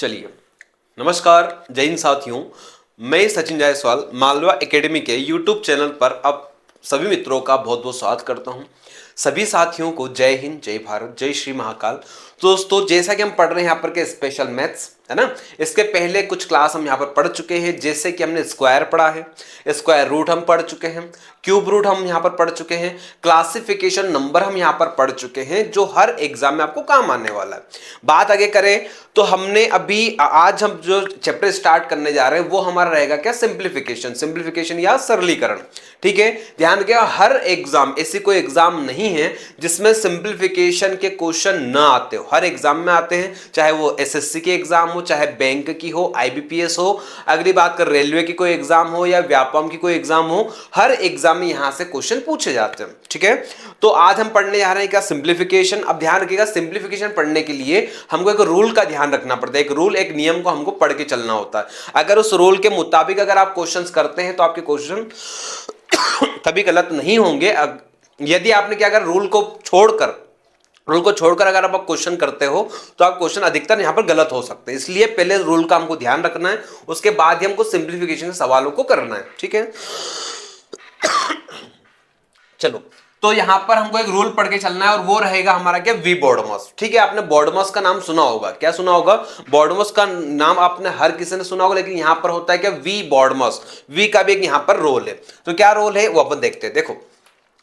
चलिए, नमस्कार जय हिंद साथियों। मैं सचिन जायसवाल मालवा एकेडमी के यूट्यूब चैनल पर अब सभी मित्रों का बहुत बहुत स्वागत करता हूं। सभी साथियों को जय हिंद, जय भारत, जय श्री महाकाल। तो दोस्तों, जैसा कि हम पढ़ रहे हैं यहाँ पर के स्पेशल मैथ्स है ना, इसके पहले कुछ क्लास हम यहाँ पर पढ़ चुके हैं। जैसे कि हमने स्क्वायर पढ़ा है, स्क्वायर रूट हम पढ़ चुके हैं, क्यूब रूट हम यहाँ पर पढ़ चुके हैं, क्लासिफिकेशन नंबर हम यहाँ पर पढ़ चुके हैं, जो हर एग्जाम में आपको काम आने वाला है। बात आगे करें तो हमने अभी आज हम जो चैप्टर स्टार्ट करने जा रहे हैं वो हमारा रहेगा क्या, सिंप्लीफिकेशन या सरलीकरण। ठीक है, ध्यान रखिएगा, हर एग्जाम, ऐसी कोई एग्जाम नहीं है जिसमें सिंप्लीफिकेशन के क्वेश्चन ना आते हो। हर एग्जाम में आते हैं, चाहे वो एसएससी की एग्जाम हो, चाहे बैंक की हो, आईबीपीएस हो, अगली बात कर रेलवे की कोई एग्जाम हो या व्यापम की कोई एग्जाम हो, हर एग्जाम में यहां से क्वेश्चन पूछे जाते हैं। ठीक है, तो आज हम पढ़ने जा रहे हैं क्या, सिंप्लीफिकेशन। अब ध्यान रखिएगा, सिंप्लीफिकेशन पढ़ने के लिए हमको एक रूल का ध्यान रखना पड़ता है। एक रूल, एक नियम को हमको पढ़ के चलना होता है। अगर उस रूल के मुताबिक अगर आप क्वेश्चंस करते हैं तो आपके क्वेश्चन कभी गलत नहीं होंगे। यदि आपने क्या, अगर रूल को छोड़कर अगर आप क्वेश्चन करते हो तो आप क्वेश्चन अधिकतर यहां पर गलत हो सकते हैं। इसलिए पहले रूल का हमको ध्यान रखना है, उसके बाद ही हमको सिंप्लीफिकेशन के सवालों को करना है। ठीक है, चलो, तो यहां पर हमको एक रूल पढ़ के चलना है और वो रहेगा हमारा क्या, वी बॉडमस। ठीक है, आपने बॉडमस का नाम सुना होगा। क्या सुना होगा? बॉडमस का नाम आपने हर किसी ने सुना होगा, लेकिन यहां पर होता है क्या, वी बॉडमस। वी का भी एक यहां पर रोल है। तो क्या रोल है वो अपन देखते हैं। देखो,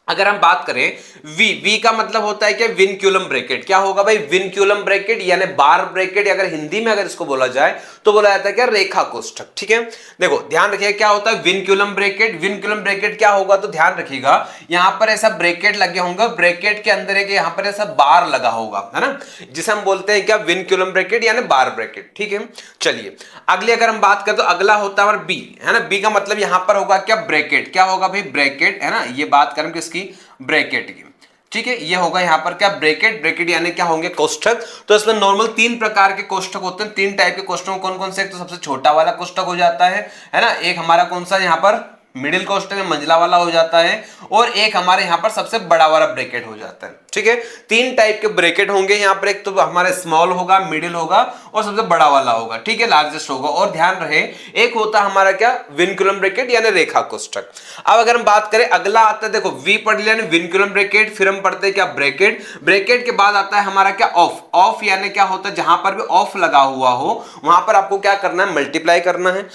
अगर हम बात करें वी का मतलब होता है कि विनक्यूलम ब्रैकेट। क्या होगा भाई, विनक्यूलम ब्रैकेट यानी बार ब्रैकेट। अगर हिंदी में अगर इसको बोला जाए तो बोला जाता है क्या, रेखा कोष्ठक। ठीक है, देखो ध्यान रखिए क्या होता है विनक्यूलम ब्रैकेट। विनक्यूलम ब्रैकेट क्या होगा, तो ध्यान रखिएगा यहां पर ऐसा ब्रैकेट लगे होंगे, ब्रैकेट के अंदर एक यहां पर ऐसा बार लगा होगा, है ना, जिसे हम बोलते हैं क्या, विनक्यूलम ब्रैकेट यानी बार ब्रैकेट। ठीक है, चलिए अगली अगर हम बात करें तो अगला होता है बी, है ना। बी का मतलब यहां पर होगा क्या, ब्रैकेट। क्या होगा भाई, ब्रैकेट, है ना। ये बात करें किसकी, ब्रैकेट की। ठीक है, ये होगा यहां पर क्या, ब्रैकेट यानी क्या होंगे, कोष्ठक। तो इसमें नॉर्मल 3 प्रकार के कोष्ठक होते हैं। 3 टाइप के कोष्ठक कौन कौन से, एक तो सबसे छोटा वाला कोष्ठक हो जाता है ना। एक हमारा कौन सा यहां पर मिडिल कोष्ठक में मंझला वाला हो जाता है, और एक हमारे यहां पर सबसे बड़ा वाला ब्रैकेट हो जाता है। ठीक है, 3 टाइप के ब्रैकेट होंगे यहां पर। एक तो हमारा स्मॉल होगा, मिडिल होगा और सबसे बड़ा वाला होगा। ठीक है, लार्जेस्ट होगा। और ध्यान रहे, एक होता है हमारा क्या, विनक्यूलम ब्रैकेट यानी रेखा कोष्ठक। अब अगर हम बात करें, अगला आता है, देखो वी पढ़ लिया विनक्यूलम ब्रैकेट, फिर हम पढ़ते हैं क्या, ब्रैकेट। ब्रैकेट के बाद आता है हमारा क्या, ऑफ। ऑफ यानी क्या होता है, जहां पर भी ऑफ लगा हुआ हो वहां पर आपको क्या करना है, मल्टीप्लाई करना है।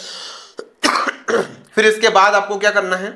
फिर इसके बाद आपको क्या करना है,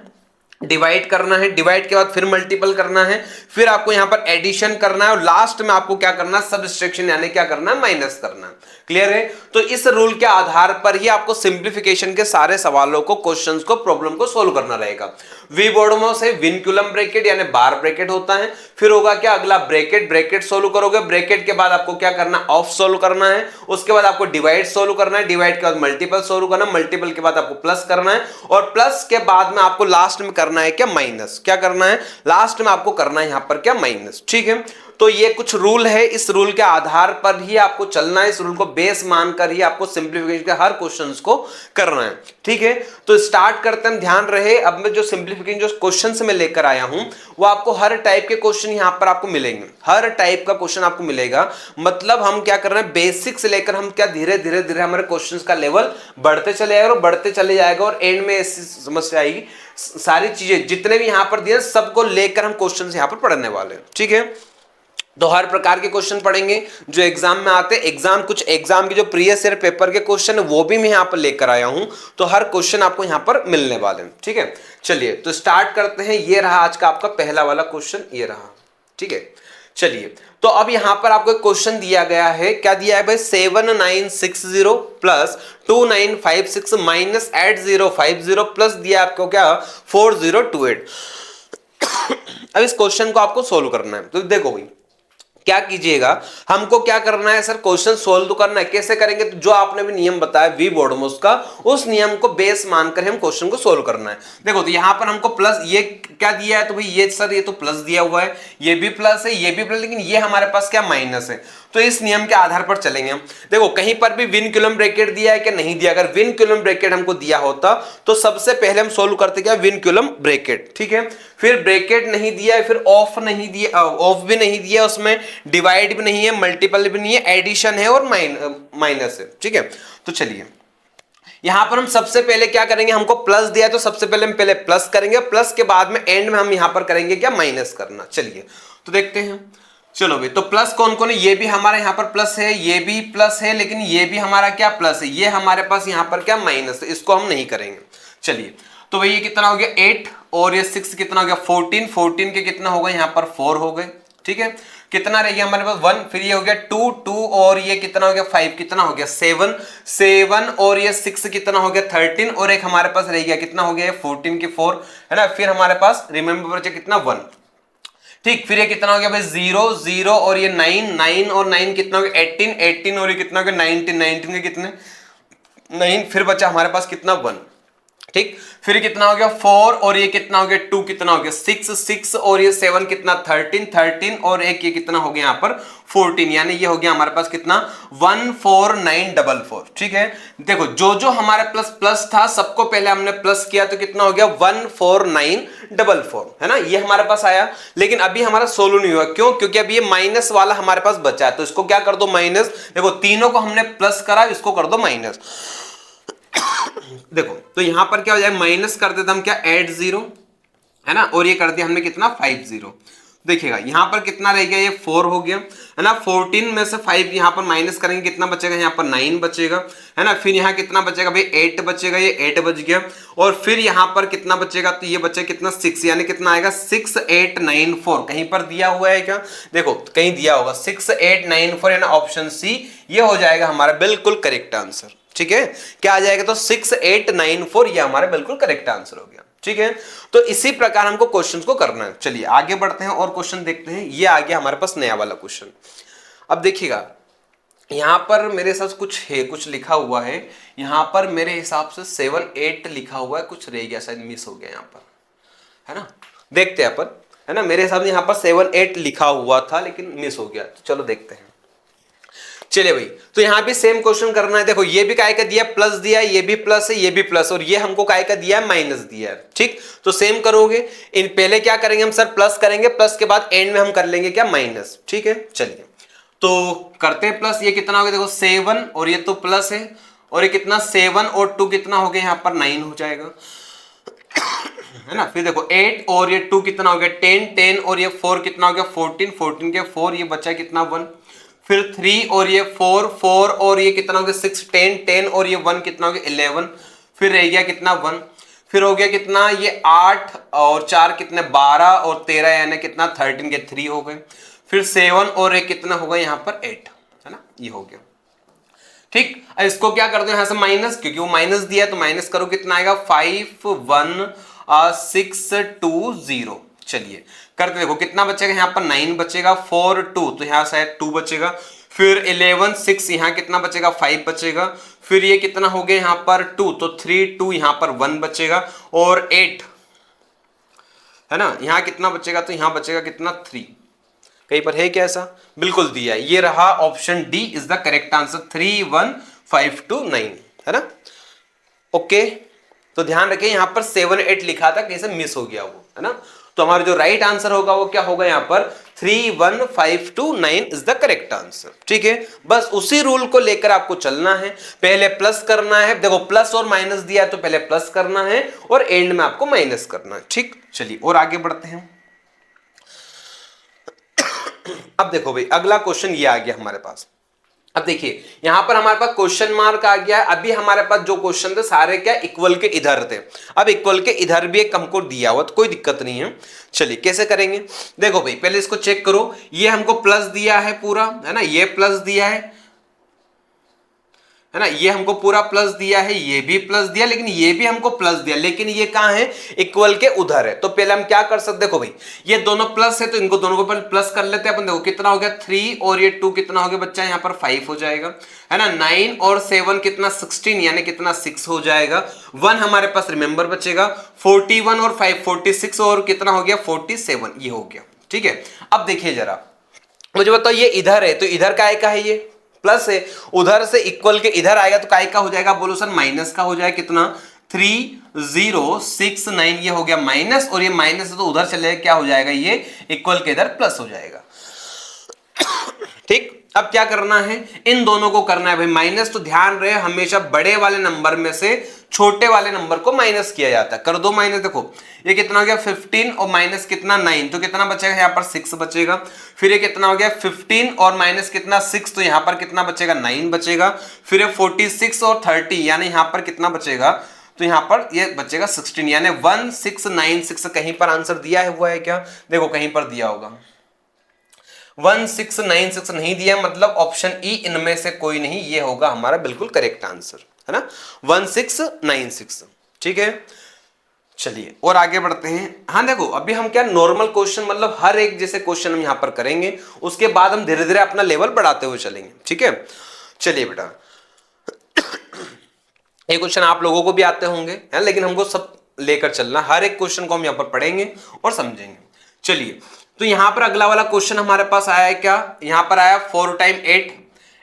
डिवाइड करना है। डिवाइड के बाद फिर मल्टीपल करना है, फिर आपको यहां पर एडिशन करना है, और लास्ट में आपको क्या करना है, सब्सट्रैक्शन यानी क्या करना है, माइनस करना है। क्लियर है? तो इस रूल के आधार पर ही आपको सिंप्लीफिकेशन के सारे सवालों को, क्वेश्चंस को, प्रॉब्लम को सोल्व करना रहेगा। वी बॉडमस है, विनक्यूलम ब्रैकेट यानी बार ब्रैकेट होता है। फिर होगा क्या, अगला ब्रैकेट सोल्व करोगे। ब्रैकेट के बाद आपको क्या करना, ऑफ सोल्व करना है। उसके बाद आपको डिवाइड सोल्व करना है। डिवाइड के बाद मल्टीपल सोल्व करना है। मल्टीपल के बाद आपको प्लस करना है, और प्लस के बाद में आपको लास्ट में करना है क्या, माइनस। क्या करना है, लास्ट में आपको करना है यहां पर क्या, माइनस। ठीक है, तो ये कुछ रूल है, इस रूल के आधार पर ही आपको चलना है। इस रूल को बेस मानकर ही आपको सिंप्लीफिकेशन के हर क्वेश्चंस को करना है। ठीक है, तो स्टार्ट करते हैं। ध्यान रहे, अब मैं जो सिंप्लीफिकेशन जो क्वेश्चन मैं लेकर आया हूं वो आपको हर टाइप के क्वेश्चन यहां पर आपको मिलेंगे। हर टाइप का क्वेश्चन आपको मिलेगा। मतलब हम क्या कर रहे हैं, बेसिक से लेकर हम क्या धीरे धीरे हमारे क्वेश्चंस का लेवल बढ़ते चले जाएगा और बढ़ते चले जाएगा, और एंड में ऐसी समस्या आएगी, सारी चीजें जितने भी यहां पर दिए सबको लेकर हम क्वेश्चंस यहां पर पढ़ने वाले हैं। ठीक है, तो हर प्रकार के क्वेश्चन पढ़ेंगे जो एग्जाम में आते हैं। कुछ एग्जाम की जो प्रीवियस ईयर पेपर के क्वेश्चन है वो भी मैं यहां पर लेकर आया हूं, तो हर क्वेश्चन आपको यहां पर मिलने वाले हैं। ठीक है, चलिए तो स्टार्ट करते हैं। ये रहा आज का आपका पहला वाला क्वेश्चन, ये रहा। ठीक है, चलिए तो अब यहां पर आपको एक क्वेश्चन दिया गया है। क्या दिया है भाई, 7960 प्लस 2956 माइनस 8050 प्लस दिया आपको क्या, 4028। अब इस क्वेश्चन को आपको सोल्व करना है। तो देखो भाई क्या कीजिएगा, हमको क्या करना है सर, क्वेश्चन सोल्व तो करना है। कैसे करेंगे, तो जो आपने भी नियम बताया वी बॉडमस का, उस नियम को बेस मानकर हम क्वेश्चन को सोल्व करना है। देखो तो यहां पर हमको प्लस, ये क्या दिया है, तो भाई ये सर ये तो प्लस दिया हुआ है, ये भी प्लस है, ये भी प्लस, लेकिन ये हमारे पास क्या, माइनस है। तो इस नियम के आधार पर चलेंगे हम। देखो कहीं पर भी विन कॉलम ब्रैकेट दिया है कि नहीं दिया, अगर विन कॉलम ब्रैकेट हमको दिया होता तो सबसे पहले हम सोल्व करते क्या, विन कॉलम ब्रैकेट, ठीक है। फिर ब्रैकेट नहीं दिया है, फिर ऑफ नहीं दिया, ऑफ भी नहीं दिया, उसमें डिवाइड भी नहीं है, मल्टीपल भी नहीं है, एडिशन है और माइनस है, ठीक है। तो चलिए यहां पर हम सबसे पहले क्या करेंगे, हमको प्लस दिया है तो सबसे पहले हम पहले प्लस करेंगे, प्लस के बाद में एंड में हम यहां पर करेंगे क्या, माइनस करना। चलिए तो देखते हैं। चलो भाई, तो प्लस कौन कौन है, ये भी हमारे यहां पर प्लस है, ये भी प्लस है, लेकिन ये भी हमारा क्या प्लस है, ये हमारे पास यहां पर क्या माइनस है, इसको हम नहीं करेंगे। चलिए तो भाई ये कितना हो गया 8 और ये 6 कितना हो गया 14, 14 के कितना होगा यहाँ पर 4 हो गए, ठीक है। कितना रह गया हमारे पास 1, फिर ये हो गया 2, 2 और ये कितना हो गया 5, कितना हो गया 7, 7 और ये 6 कितना हो गया 13 और एक हमारे पास रह गया कितना हो गया 14 के 4 है ना। फिर हमारे पास रिमेंबर बचा कितना 1, ठीक। फिर ये कितना हो गया भाई 0, 0 और ये 9, 9 और 9 कितना हो गया 18, 18 और ये कितना हो गया 19, 19 के कितने 9, फिर बचा हमारे पास कितना 1, ठीक। फिर कितना हो गया 4 और ये कितना हो गया 2, कितना हो गया 6, 6 और ये 7 कितना 13, 13 और एक ये कितना हो गया यहाँ पर 14, यानी ये हो गया हमारे पास कितना 14944, ठीक है। देखो जो जो हमारे प्लस प्लस था सबको पहले हमने प्लस किया तो कितना हो गया 14944 है ना, ये हमारे पास आया। लेकिन अभी हमारा सोल्व नहीं हुआ, क्यों, क्योंकि अभी ये माइनस वाला हमारे पास बचा है, तो इसको क्या कर दो माइनस। देखो तीनों को हमने प्लस करा, इसको कर दो माइनस। देखो तो यहां पर क्या हो जाए, माइनस कर देते हम क्या ऐड 0 है ना, और ये कर दिया हमने कितना 50। देखिएगा यहां पर कितना रह गया, ये 4 हो गया है ना। 14 में से 5 यहां पर माइनस करेंगे, कितना बचेगा यहाँ पर 9 बचेगा है ना। फिर यहाँ कितना बचेगा भाई 8 बचेगा, ये 8 बच गया। और फिर यहां पर कितना बचेगा, तो ये बचेगा कितना 6, यानी कितना आएगा 6894। कहीं पर दिया हुआ है क्या, देखो कहीं दिया होगा 6894 है ना, ऑप्शन सी ये हो जाएगा हमारा बिल्कुल करेक्ट आंसर, ठीक है। क्या आ जाएगा, तो 6894 ये हमारा बिल्कुल करेक्ट आंसर हो गया, ठीक है। तो इसी प्रकार हमको क्वेश्चंस को करना है। चलिए आगे बढ़ते हैं और क्वेश्चन देखते हैं। ये आ गया हमारे पास नया वाला क्वेश्चन। अब देखिएगा यहां पर मेरे हिसाब से कुछ है, कुछ लिखा हुआ है यहां पर, मेरे हिसाब से 7 8 लिखा हुआ है, कुछ रह गया शायद, मिस हो गया यहां पर है ना। देखते हैं अपन है ना, मेरे हिसाब से यहां पर 7 8 लिखा हुआ था लेकिन मिस हो गया, तो चलो देखते हैं। चलिए भाई, तो यहां भी सेम क्वेश्चन करना है। देखो ये भी काय का दिया प्लस दिया है, ये भी प्लस है, ये भी प्लस, और ये हमको काय का दिया है माइनस दिया है, ठीक। तो सेम करोगे, इन पहले क्या करेंगे हम सर प्लस करेंगे, प्लस के बाद एंड में हम कर लेंगे क्या माइनस, ठीक है। चलिए तो करते हैं प्लस, ये कितना हो गया देखो 7 और ये तो प्लस है, और ये कितना 7 और 2 कितना हो गया यहाँ पर 9 हो जाएगा है ना। फिर देखो 8 और ये 2 कितना हो गया 10, 10 और ये 4 कितना हो गया 14, 14 के 4 ये बचा कितना 1। फिर 3 और ये 4, 4 और ये कितना हो गया 6, 10, 10 और ये 1 कितना हो गया 11। फिर रह गया कितना 1। फिर हो गया कितना ये 8 और 4 कितने 12 और 13 यानी कितना 13 के 3 हो गए। फिर 7 और एक कितना होगा यहाँ पर 8 है ना, ये हो गया, ठीक। अब इसको क्या कर दो यहां से माइनस, क्योंकि वो माइनस दिया है तो माइनस करो, कितना आएगा 51620। चलिए करते देखो कितना बचेगा यहाँ पर 9 बचेगा, 4 2 तो यहाँ शायद 2 बचेगा। फिर 11 6 यहाँ कितना बचेगा 5 बचेगा। फिर ये कितना हो गया यहाँ पर 2 तो 3 2 यहाँ पर 1 बचेगा, और 8 है ना, यहाँ कितना बचेगा, तो यहाँ बचेगा कितना 3। कहीं पर है क्या ऐसा, बिल्कुल दिया है, ये रहा option D is the correct answer 31529 है ना। ओके तो ध्यान रखें यहां पर 7 8 लिखा था, कहीं से मिस हो गया वो है ना। तो हमारा जो राइट आंसर होगा वो क्या होगा यहाँ पर 31529 इज द करेक्ट आंसर, ठीक है। बस उसी रूल को लेकर आपको चलना है, पहले प्लस करना है। देखो प्लस और माइनस दिया है तो पहले प्लस करना है और एंड में आपको माइनस करना है, ठीक। चलिए और आगे बढ़ते हैं। अब देखो भाई अगला क्वेश्चन ये आ गया हमारे पास। अब देखिए यहां पर हमारे पास क्वेश्चन मार्क आ गया। अभी हमारे पास जो क्वेश्चन थे सारे क्या इक्वल के इधर थे, अब इक्वल के इधर भी एक हमको दिया हुआ तो कोई दिक्कत नहीं है। चलिए कैसे करेंगे, देखो भाई पहले इसको चेक करो, ये हमको प्लस दिया है पूरा है ना, ये प्लस दिया है ना, ये हमको पूरा प्लस दिया है, ये भी प्लस दिया, लेकिन ये भी हमको प्लस दिया, लेकिन ये कहां है इक्वल के उधर है। तो पहले हम क्या कर सकते, देखो भाई ये दोनों प्लस है तो इनको दोनों को पहले प्लस कर लेते हैं अपन। देखो कितना हो गया 3 और ये 2 कितना हो गया बच्चा यहाँ पर 5 हो जाएगा है ना। 9 और 7 कितना 16 यानी कितना 6 हो जाएगा। 1 हमारे पास रिमेंबर बचेगा। 41 और 5 46 और कितना हो गया 47 ये हो गया, ठीक है। अब देखिए जरा मुझे बताओ ये इधर है तो इधर काय का है, ये प्लस है, उधर से इक्वल के इधर आएगा तो काय का हो जाएगा, बोलो सर माइनस का हो जाएगा। कितना 3069 ये हो गया माइनस, और ये माइनस है तो उधर चले क्या हो जाएगा, ये इक्वल के इधर प्लस हो जाएगा। ठीक, अब क्या करना है, इन दोनों को करना है भाई माइनस। तो ध्यान रहे हमेशा बड़े वाले नंबर में से छोटे वाले नंबर को माइनस किया जाता है। कर दो माइनस, देखो ये कितना हो गया 15 और माइनस कितना 9, तो कितना बचेगा यहाँ पर 6 बचेगा। फिर ये कितना हो गया 15 और माइनस कितना 6, तो यहाँ पर कितना बचेगा 9 बचेगा। फिर ये 46 और 30 यानी यहाँ पर कितना बचेगा, तो यहाँ पर ये बचेगा 16 यानी 1696। कहीं पर आंसर दिया है हुआ है क्या, देखो कहीं पर दिया होगा 1696 नहीं दिया, मतलब ऑप्शन ई इनमें से कोई नहीं, ये होगा हमारा बिल्कुल करेक्ट आंसर, है ना 1696। ठीक है, चलिए और आगे बढ़ते हैं। हाँ देखो अभी हम क्या नॉर्मल क्वेश्चन मतलब हर एक जैसे क्वेश्चन हम यहां पर करेंगे, उसके बाद हम धीरे धीरे अपना लेवल बढ़ाते हुए चलेंगे। ठीक है, चलिए बेटा ये क्वेश्चन आप लोगों को भी आते होंगे, है लेकिन हमको सब लेकर चलना, हर एक क्वेश्चन को हम यहां पर पढ़ेंगे और समझेंगे। चलिए तो यहां पर अगला वाला क्वेश्चन हमारे पास आया है क्या, यहां पर आया 4 टाइम 8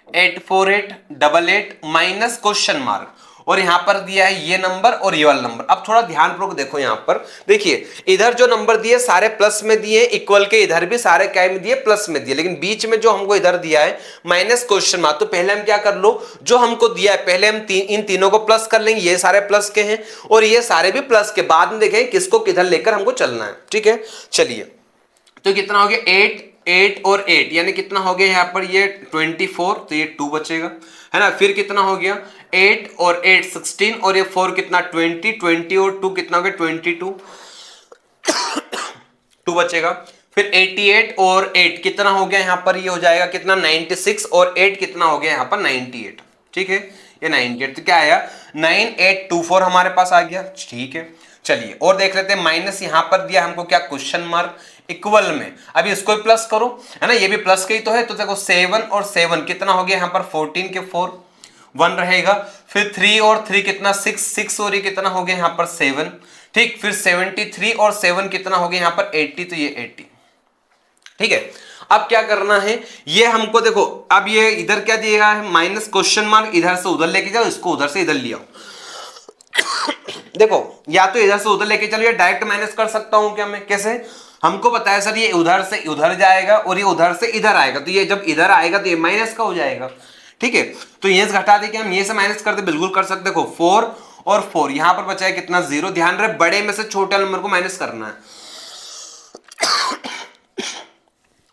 8 4 8 88 माइनस क्वेश्चन मार्क, और यहां पर दिया है ये नंबर और ये वाला नंबर। अब थोड़ा ध्यान पूर्वक देखो, यहां पर देखिए इधर जो नंबर दिए सारे प्लस में दिए, इक्वल के इधर भी सारे क्या में दिए, प्लस में दिए, लेकिन बीच में जो हमको इधर दिया है माइनस क्वेश्चन मार्क, तो पहले हम क्या कर लो, जो हमको दिया है पहले हम इन तीनों को प्लस कर लेंगे, ये सारे प्लस के हैं और ये सारे भी प्लस के, बाद में देखें किसको किधर लेकर हमको चलना है। ठीक है, चलिए तो कितना हो गया 8 8 और 8 यानी कितना हो गया यहाँ पर ये 24, तो ये 2 बचेगा, है ना। फिर कितना हो गया 8 और 8 16 और ये 4 कितना 20 20 और 2 कितना हो गया 22 2 बचेगा। फिर 88 और 8 कितना हो गया यहाँ पर, ये हो जाएगा कितना 96 और 8 कितना हो गया यहाँ पर 98। ठीक है, ये 98 तो क्या आया 9824 हमारे पास आ गया। ठीक है, चलिए और देख लेते हैं। माइनस यहां पर दिया हमको क्या क्वेश्चन मार्क, इक्वल में अभी इसको भी प्लस करो, है ना, ये भी प्लस के ही तो है, तो देखो 7 और 7 कितना हो गया यहाँ पर 14 के 4 1 रहेगा। फिर 3 और 3 कितना 6 6 और ये कितना हो गया यहाँ पर 7। ठीक, फिर 73 और 7 कितना हो गया यहाँ पर 80, तो ये 80। ठीक है, अब क्या करना है, ये हमको देखो अब ये इधर क्या दिया है माइनस क्वेश्चन मार्क, इधर से उधर लेके जाओ, इसको उधर से इधर ले आओ। देखो या तो इधर से उधर लेके चलो या डायरेक्ट माइनस कर सकता हूं क्या मैं, कैसे, हमको बताया सर ये उधर से उधर जाएगा और ये उधर से इधर आएगा, तो ये जब इधर आएगा तो ये माइनस का हो जाएगा। ठीक है, तो ये से घटा दे के हम ये से माइनस करते बिल्कुल कर सकते। देखो 4 और 4 यहां पर बचा है कितना 0, ध्यान रहे बड़े में से छोटे नंबर को माइनस करना है।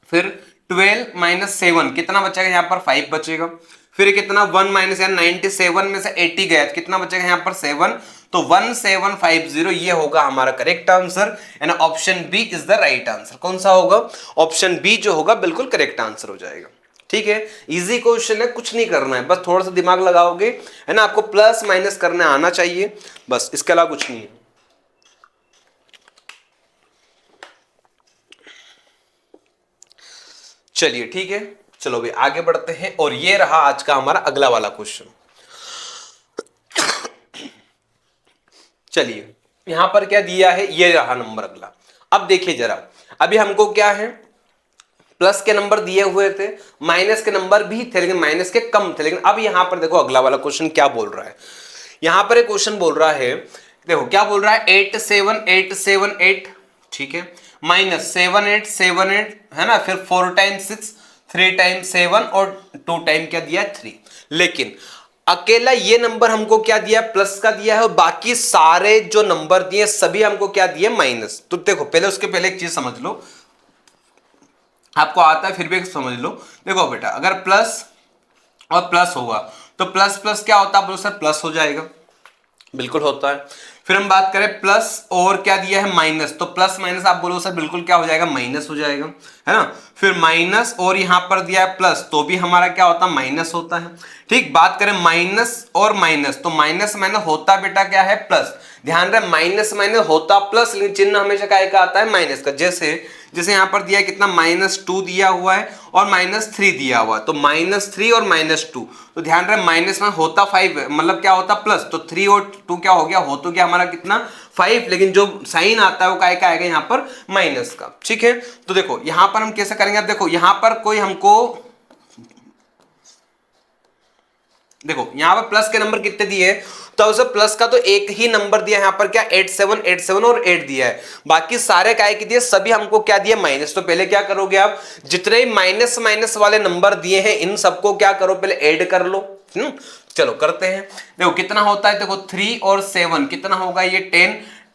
फिर 12 माइनस 7 कितना बचेगा यहाँ पर 5 बचेगा। फिर कितना 1 माइनस यानी 97 में से 80 गया, कितना बचेगा यहाँ पर 7, तो 1750 ये होगा हमारा करेक्ट आंसर, यानी option B is the right answer. कौन सा होगा, ऑप्शन बी जो होगा बिल्कुल करेक्ट आंसर हो जाएगा। ठीक है, इजी क्वेश्चन है, कुछ नहीं करना है, बस थोड़ा सा दिमाग लगाओगे, है ना, आपको प्लस माइनस करने आना चाहिए, बस इसके अलावा कुछ नहीं है। चलिए ठीक है, चलो भी आगे बढ़ते हैं, और ये रहा आज का हमारा अगला वाला क्वेश्चन। चलिए यहां पर क्या दिया है, ये रहा नंबर अगला। अब देखिए जरा, अभी हमको क्या है प्लस के नंबर दिए हुए थे, माइनस के नंबर भी थे लेकिन माइनस के कम थे, लेकिन अब यहां पर देखो अगला वाला क्वेश्चन क्या बोल रहा है। यहां पर एक क्वेश्चन बोल रहा है, देखो क्या बोल रहा है 87878, ठीक है, माइनस 7878, है ना, फिर 4 टाइम्स 6 3 टाइम्स 7 और 2 टाइम क्या दिया 3, लेकिन अकेला ये नंबर हमको क्या दिया प्लस का दिया है और बाकी सारे जो नंबर दिए सभी हमको क्या दिए माइनस। तो देखो पहले उसके पहले एक चीज समझ लो, आपको आता है फिर भी समझ लो। देखो बेटा अगर प्लस और प्लस होगा तो प्लस प्लस क्या होता है, बोलो सर प्लस हो जाएगा, बिल्कुल होता है। फिर हम बात करें प्लस और क्या दिया है माइनस, तो प्लस माइनस आप बोलो सर बिल्कुल क्या हो जाएगा माइनस हो जाएगा, है ना। फिर माइनस और यहां पर दिया है प्लस, तो भी हमारा क्या होता है माइनस होता है। ठीक, बात करें माइनस और माइनस, तो माइनस माइनस होता बेटा क्या है प्लस, ध्यान रहे माइनस माइनस होता प्लस, लेकिन चिन्ह हमेशा क्या का आता है माइनस का। जैसे जैसे यहां पर दिया है कितना -2 दिया हुआ है और -3 दिया हुआ है, तो -3 और -2, तो ध्यान रहे माइनस में होता 5 मतलब क्या होता प्लस, तो 3 और 2 क्या हो गया, हो तो गया हमारा कितना 5, लेकिन जो साइन आता है वो काय का आएगा यहाँ पर माइनस का। ठीक है, तो देखो यहां पर हम कैसे करेंगे, अब देखो यहां पर कोई हमको, देखो यहां पर प्लस के नंबर कितने दिए हैं, तो उसे प्लस का तो एक ही नंबर दिया यहां पर क्या 87 87 और 8 दिया है, बाकी सारे काय के दिए, सभी हमको क्या दिया माइनस। तो पहले क्या करोगे आप, जितने माइनस माइनस वाले नंबर दिए हैं इन सबको क्या करो, पहले ऐड कर लो। चलो करते हैं, देखो कितना होता है, देखो 3 और 7 कितना होगा, ये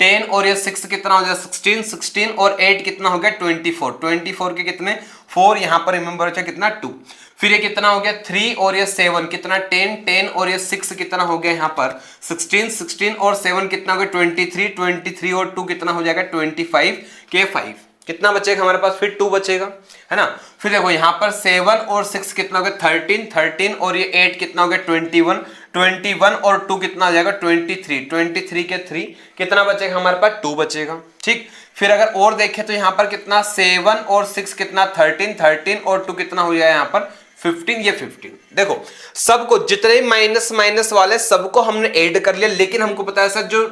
10 और ये 6 कितना हो जाएगा 16, 16 और 8 कितना हो गया 24, 24 के कितने 4, यहां पर रिमेंबर अच्छा कितना 2, फिर ये कितना हो गया 3 और ये 7 कितना 10 और ये 6 कितना हो गया यहाँ पर 16 और 7 कितना हो गया 23 और 2 कितना हो जाएगा 25 के 5 कितना बचेगा हमारे पास, फिर 2 बचेगा, है ना। फिर देखो यहाँ पर 7 और 6 कितना हो गया 13 और ये 8 कितना हो गया 21 और 2 कितना हो जाएगा 23 के 3 कितना बचेगा हमारे पास 2 बचेगा। ठीक, फिर अगर और देखें तो यहाँ पर कितना 7 और 6 कितना 13 और 2 कितना हो जाएगा यहाँ पर 15, ये 15। देखो सबको जितने माइनस माइनस वाले सबको हमने ऐड कर लिया, लेकिन हमको पता है सर जो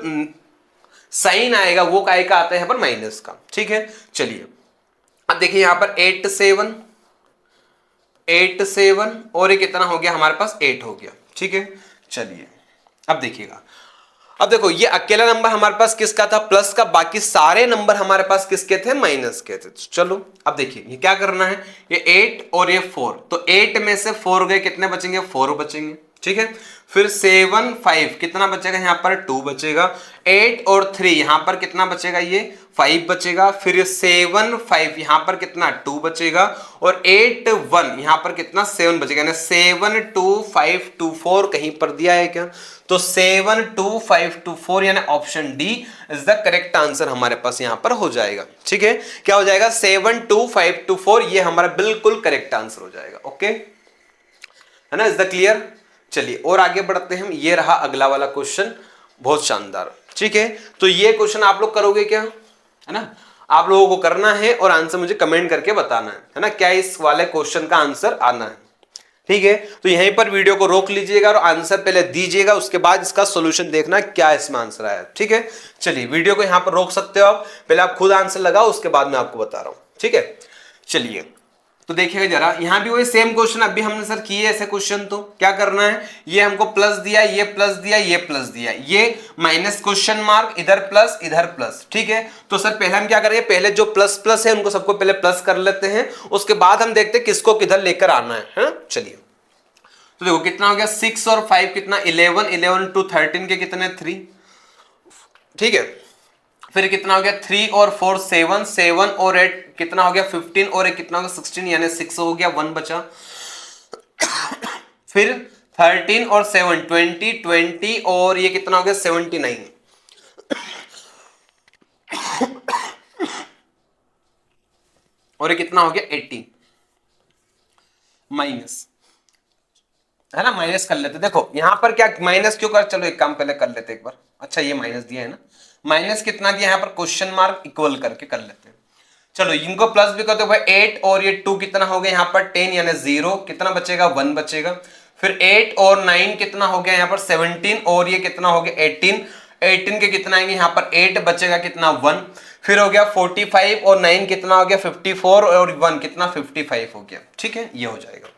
साइन आएगा वो काय का आता है यहाँ पर माइनस का। ठीक है, चलिए अब देखिए यहाँ पर 8 7 और ये कितना हो गया हमारे पास 8 हो गया। ठीक है, चलिए अब देखिएगा, अब देखो ये अकेला नंबर हमारे पास किसका था प्लस का, बाकी सारे नंबर हमारे पास किसके थे माइनस के थे। चलो अब देखिए ये क्या करना है, ये 8 और ये 4, तो 8 में से 4 गए कितने बचेंगे 4 बचेंगे। ठीक है, फिर 7 5 कितना बचेगा यहाँ पर 2 बचेगा, 8 और 3 यहाँ पर कितना बचेगा ये 5 बचेगा, फिर 7 5 यहाँ पर कितना 2 बचेगा और 8 1 यहाँ पर कितना 7 बचेगा, यानी 7 2 5 2 4 कहीं पर दिया है क्या, तो 7 2 5 2 4 यानी option D is the correct answer हमारे पास यहां पर हो जाएगा। ठीक है, क्या हो जाएगा 7 2 5 2 4 ये हमारा बिल्कुल करेक्ट आंसर हो जाएगा। ओके, है ना, इज द क्लियर। चलिए और आगे बढ़ते हैं, ये रहा अगला वाला क्वेश्चन, बहुत शानदार। ठीक है, तो ये क्वेश्चन आप लोग करोगे क्या, है ना, आप लोगों को करना है और आंसर मुझे कमेंट करके बताना है ना, क्या इस वाले क्वेश्चन का आंसर आना है। ठीक है, तो यहीं पर वीडियो को रोक लीजिएगा और आंसर पहले दीजिएगा, उसके बाद इसका सॉल्यूशन देखना क्या इसमें आंसर आया। ठीक है, चलिए वीडियो को यहां पर रोक सकते हो आप, पहले आप खुद आंसर लगाओ उसके बाद मैं आपको बता रहा हूं। ठीक है, चलिए तो देखिएगा जरा, यहां भी वही सेम क्वेश्चन अभी हमने सर किए ऐसे क्वेश्चन, तो क्या करना है, ये हमको प्लस दिया, ये प्लस दिया, ये प्लस दिया, ये माइनस क्वेश्चन मार्क, इधर प्लस इधर प्लस। ठीक है, तो सर पहले हम क्या करेंगे, पहले जो प्लस प्लस है उनको सबको पहले प्लस कर लेते हैं, उसके बाद हम देखते हैं किसको किधर लेकर आना है। चलिए तो देखो कितना हो गया 6 और 5 कितना 11 टू 13 के कितने 3। ठीक है, फिर कितना हो गया 3 और 4 7 और 8 कितना हो गया 15 और 1 कितना हो गया 16 यानी 6 हो गया 1 बचा। फिर 13 और 7 20 और ये कितना हो गया 79 और ये कितना हो गया 80 माइनस, है ना, माइनस कर लेते। देखो यहां पर क्या माइनस क्यों कर, चलो एक काम पहले कर लेते एक बार। अच्छा ये माइनस दिया है ना, माइनस कितना दिया यहाँ पर क्वेश्चन मार्क इक्वल करके कर लेते हैं। चलो इनको प्लस भी करते हो भाई 8 और ये 2 कितना हो गया यहाँ पर 10 यानी 0 कितना बचेगा 1 बचेगा। फिर 8 और 9 कितना हो गया यहाँ पर 17 और ये कितना हो गया 18 के कितना आएंगे यहाँ पर 8 बचेगा कितना 1। फिर हो गया 45 और 9 कितना हो गया 54 और 1 कितना 55 हो गया। ठीक है, ये हो जाएगा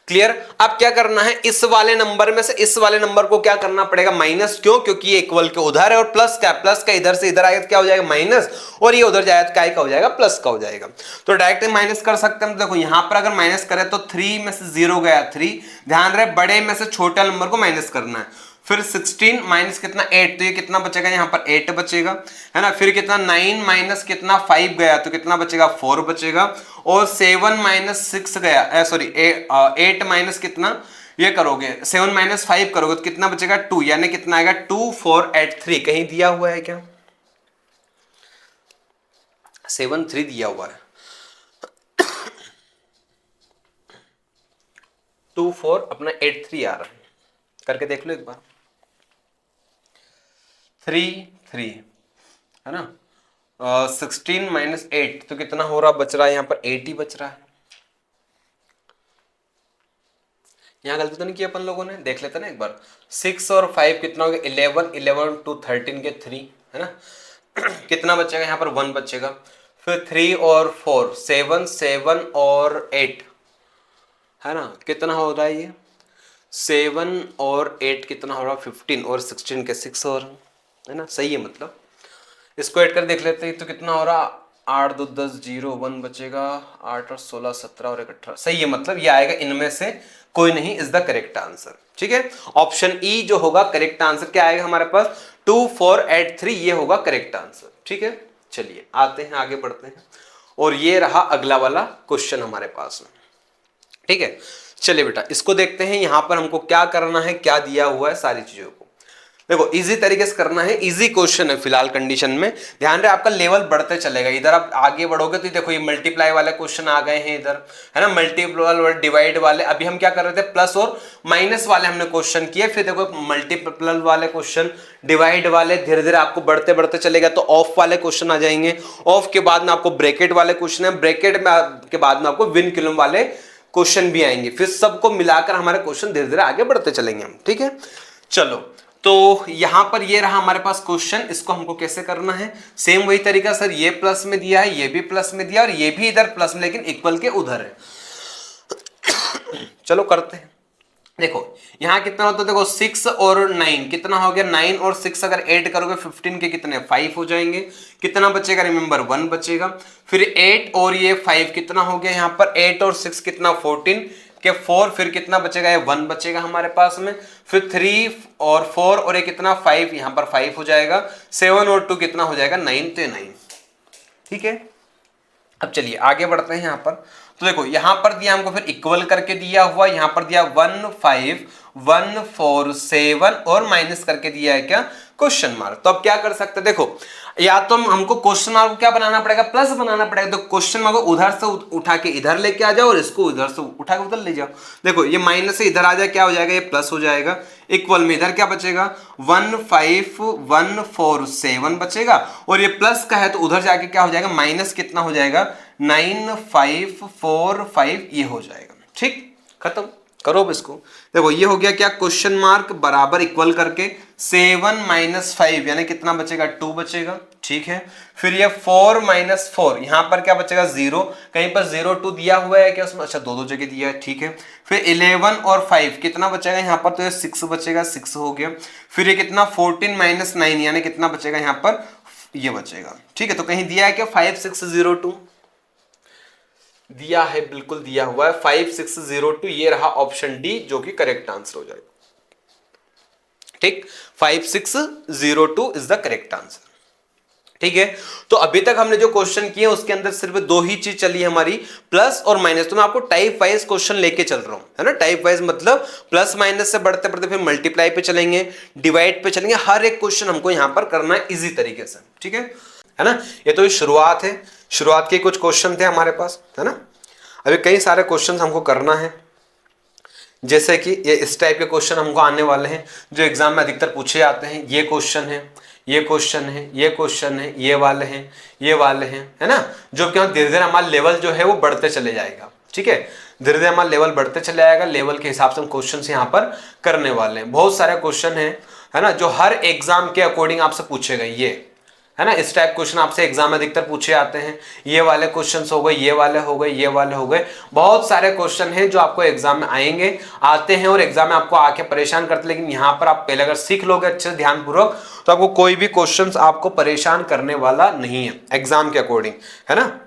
क्लियर। अब क्या करना है, इस वाले नंबर में से इस वाले नंबर को क्या करना पड़ेगा माइनस, क्यों, क्योंकि ये इक्वल के उधर है और प्लस क्या, प्लस का इधर से इधर आएगा क्या हो जाएगा माइनस, और ये उधर जाएगा क्या हो जाएगा प्लस का हो जाएगा। तो डायरेक्ट माइनस कर सकते हैं। देखो यहां पर अगर माइनस करें तो 3 में से 0 गया 3, ध्यान रहे बड़े में से छोटा नंबर को माइनस करना है। फिर 16 माइनस कितना 8, तो ये कितना बचेगा यहाँ पर 8 बचेगा, है ना। फिर कितना 9 माइनस कितना 5 गया तो कितना बचेगा 4 बचेगा। और 7 माइनस 6 गया, सॉरी 8 माइनस कितना ये करोगे 7 माइनस 5 करोगे तो कितना बचेगा 2, यानी कितना आएगा 2 4 8 3। कहीं दिया हुआ है क्या 7 3 दिया हुआ है 2 4 अपना 8 3 आ रहा है, करके देख लो एक बार। 3 3 है ना, 16 माइनस 8 तो कितना हो रहा बच रहा है यहाँ पर 8 ही बच रहा है। यहाँ गलती तो नहीं की अपन लोगों ने, देख लेते ना एक बार। 6 और 5 कितना हो गया 11, 11 टू 13 के 3 है ना। कितना बचेगा यहाँ पर 1 बचेगा। फिर 3 और 4 7, 7 और 8 है ना, कितना हो रहा है ये 7 और 8 कितना हो रहा है 15 और 16 के 6 और है ना, सही है। मतलब इसको ऐड कर देख लेते हैं तो कितना हो रहा 8 2 10 0 1 बचेगा 8 और 16 17 और 1 18, सही है। मतलब ये आएगा इनमें से कोई नहीं इज द करेक्ट आंसर। ठीक है, ऑप्शन ई जो होगा करेक्ट आंसर क्या आएगा हमारे पास 2 4 8 3, ये होगा करेक्ट आंसर। ठीक है, चलिए आते हैं आगे बढ़ते हैं और ये रहा अगला वाला क्वेश्चन हमारे पास में। ठीक है, चलिए बेटा इसको देखते हैं यहां पर हमको क्या करना है, क्या दिया हुआ है सारी चीजों को। देखो इजी तरीके से करना है, इजी क्वेश्चन है फिलहाल कंडीशन में। ध्यान रहे आपका लेवल बढ़ते चलेगा, इधर आप आगे बढ़ोगे तो देखो ये मल्टीप्लाई वाले क्वेश्चन आ गए हैं इधर है ना, मल्टीपल और डिवाइड वाले। अभी हम क्या कर रहे थे प्लस और माइनस वाले हमने क्वेश्चन किए, फिर देखो मल्टीपल वाले क्वेश्चन, डिवाइड वाले, धीरे धीरे आपको बढ़ते बढ़ते चलेगा तो ऑफ वाले क्वेश्चन आ जाएंगे। ऑफ के बाद में आपको ब्रैकेट वाले क्वेश्चन है, ब्रैकेट के बाद में आपको विन कॉलम वाले क्वेश्चन भी आएंगे। फिर सबको मिलाकर हमारे क्वेश्चन धीरे धीरे आगे बढ़ते चलेंगे हम। ठीक है, चलो तो यहां पर ये रहा हमारे पास क्वेश्चन, इसको हमको कैसे करना है, सेम वही तरीका सर, ये प्लस में दिया है, ये भी प्लस में दिया और ये भी इधर प्लस में लेकिन इक्वल के उधर है। चलो करते हैं। देखो यहां कितना होता है, देखो 6 और 9 कितना हो गया 9 और 6 अगर ऐड करोगे 15 के कितने 5 हो जाएंगे। कितना बचेगा रिमेंबर 1 बचेगा। फिर 8 और ये 5 कितना हो गया यहाँ पर 8 और 6 कितना 14 के 4, फिर कितना बचेगा ये 1 बचेगा हमारे पास में। फिर 3 और 4 और ये कितना 5, यहाँ पर 5 हो जाएगा। 7 और 2 कितना हो जाएगा 9, तो 9। ठीक है, अब चलिए आगे बढ़ते हैं यहाँ पर। तो देखो यहां पर दिया हमको फिर इक्वल करके दिया हुआ, यहां पर दिया 1 5 1 4 7 और माइनस करके दिया है क्या क्वेश्चन मार्क। तो अब क्या कर सकते हैं, देखो या तो हमको क्वेश्चन मार्क को क्या बनाना पड़ेगा प्लस बनाना पड़ेगा। तो क्वेश्चन मार्क को उधर से उठा के इधर लेके आ जाओ और इसको उधर से उठा के उधर ले जाओ। देखो ये माइनस से इधर आ जाए क्या हो जाएगा ये प्लस हो जाएगा। इक्वल में इधर क्या बचेगा 1 5 1 4 7 बचेगा और ये प्लस का है तो उधर जाके क्या हो जाएगा माइनस कितना हो जाएगा 9 5 4 5, ये हो जाएगा। ठीक, खत्म करो अब इसको। देखो ये हो गया क्या क्वेश्चन मार्क बराबर इक्वल करके 7 - 5 यानी कितना बचेगा 2 बचेगा। ठीक है, फिर ये 4 - 4 यहां पर क्या बचेगा 0, कहीं पर 0 2 दिया हुआ है क्या उसमें, अच्छा दो जगह दिया है। ठीक है, फिर 11 और 5 कितना बचेगा यहाँ पर, तो ये 6 बचेगा, 6 हो गया। फिर ये कितना 14 - 9 यानी कितना बचेगा यहाँ पर ये बचेगा। ठीक है, तो कहीं दिया है क्या 5 6 0 2 दिया है, बिल्कुल दिया हुआ है 5 6 0 2, ये रहा ऑप्शन डी जो कि करेक्ट आंसर हो जाएगा। ठीक, 5 6 0 2 इज द करेक्ट आंसर। ठीक है, तो अभी तक हमने जो क्वेश्चन किए उसके अंदर सिर्फ दो ही चीज चली है हमारी, प्लस और माइनस। तो मैं आपको टाइप वाइज क्वेश्चन लेके चल रहा हूं है ना, टाइप वाइज मतलब प्लस माइनस से बढ़ते बढ़ते फिर मल्टीप्लाई पे चलेंगे, डिवाइड पे चलेंगे, हर एक क्वेश्चन हमको यहां पर करना है इजी तरीके से। ठीक है ना, ये तो शुरुआत है, शुरुआत के कुछ क्वेश्चन थे हमारे पास है ना। अभी कई सारे क्वेश्चन हमको करना है, जैसे कि ये इस टाइप के क्वेश्चन हमको आने वाले हैं जो एग्जाम में अधिकतर पूछे जाते हैं। ये क्वेश्चन है, ये क्वेश्चन है, ये क्वेश्चन है, ये वाले हैं, ये वाले हैं, है ना, जो कि धीरे धीरे हमारा लेवल जो है वो बढ़ते चले जाएगा। ठीक है, धीरे धीरे हमारा लेवल बढ़ते चले जाएगा, लेवल के हिसाब से हम क्वेश्चन यहाँ पर करने वाले हैं। बहुत सारे क्वेश्चन है ना, जो हर एग्जाम के अकॉर्डिंग आपसे पूछे गए, ये है ना, इस टाइप क्वेश्चन आपसे एग्जाम में अधिकतर पूछे जाते हैं। ये वाले क्वेश्चंस हो गए, ये वाले हो गए, ये वाले हो गए, बहुत सारे क्वेश्चन हैं जो आपको एग्जाम में आएंगे, आते हैं और एग्जाम में आपको आके परेशान करते। लेकिन यहाँ पर आप पहले अगर सीख लोगे अच्छे से ध्यानपूर्वक तो आपको कोई भी क्वेश्चंस आपको परेशान करने वाला नहीं है एग्जाम के अकॉर्डिंग, है ना।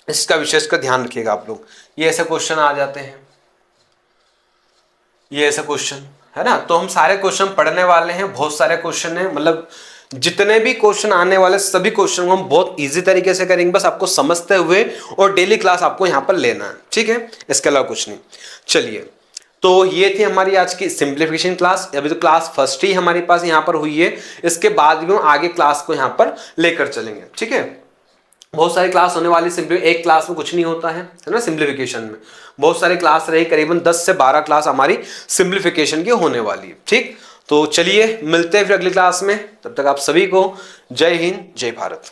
इसका विशेष कर ध्यान रखिएगा आप लोग। ये ऐसे क्वेश्चन आ जाते हैं, ये ऐसे क्वेश्चन है ना, तो हम सारे क्वेश्चन पढ़ने वाले हैं। बहुत सारे क्वेश्चन है, मतलब जितने भी क्वेश्चन आने वाले सभी क्वेश्चन को हम बहुत इजी तरीके से करेंगे, बस आपको समझते हुए और डेली क्लास आपको यहाँ पर लेना है। ठीक है, इसके अलावा कुछ नहीं। चलिए, तो ये थी हमारी आज की सिंप्लीफिकेशन क्लास। अभी तो क्लास फर्स्ट ही हमारे पास यहाँ पर हुई है, इसके बाद भी हम आगे क्लास को यहाँ पर लेकर चलेंगे। ठीक है, बहुत सारी क्लास होने वाली, एक क्लास में कुछ नहीं होता है ना, सिंप्लीफिकेशन में बहुत सारी क्लास रही, करीबन 10 से 12 क्लास हमारी सिंप्लीफिकेशन की होने वाली है। ठीक, तो चलिए मिलते हैं फिर अगली क्लास में, तब तक आप सभी को जय हिंद, जय भारत।